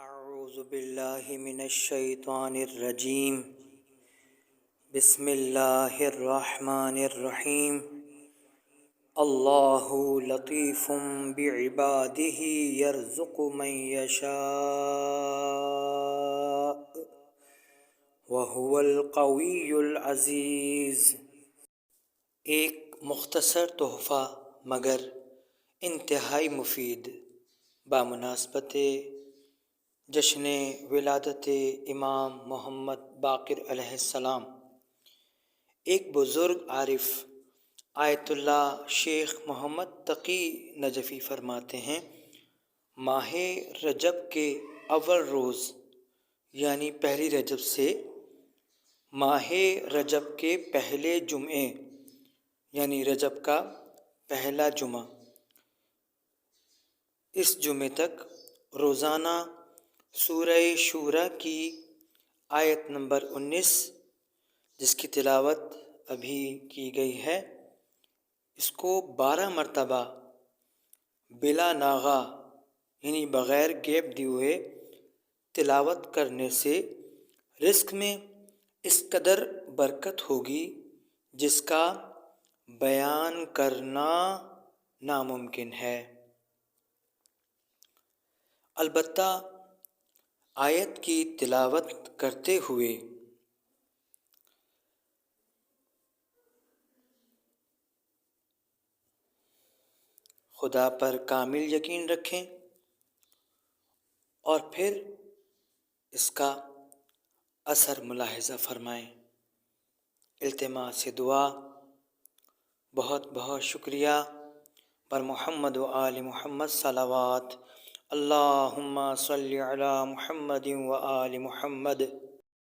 اعوذ باللہ من الشیطان الرجیم بسم اللہ الرحمن الرحیم اللہ لطیف بعبادہ یرزق من یشاء وہو القوی العزیز۔ ایک مختصر تحفہ مگر انتہائی مفید بمناسبت جشن ولادت امام محمد باقر علیہ السلام۔ ایک بزرگ عارف آیت اللہ شیخ محمد تقی نجفی فرماتے ہیں، ماہ رجب کے اول روز یعنی پہلی رجب سے ماہ رجب کے پہلے جمعے یعنی رجب کا پہلا جمعہ، اس جمعے تک روزانہ سورہ شورى کی آیت نمبر 19 جس کی تلاوت ابھی کی گئی ہے، اس کو 12 مرتبہ بلا ناغہ یعنی بغیر گیپ دیے ہوئے تلاوت کرنے سے رزق میں اس قدر برکت ہوگی جس کا بیان کرنا ناممکن ہے۔ البتہ آیت کی تلاوت کرتے ہوئے خدا پر کامل یقین رکھیں اور پھر اس کا اثر ملاحظہ فرمائیں۔ التماس دعا، بہت بہت شکریہ۔ پر محمد و آل محمد صلوات، اللہم صلی علی محمد و آل محمد۔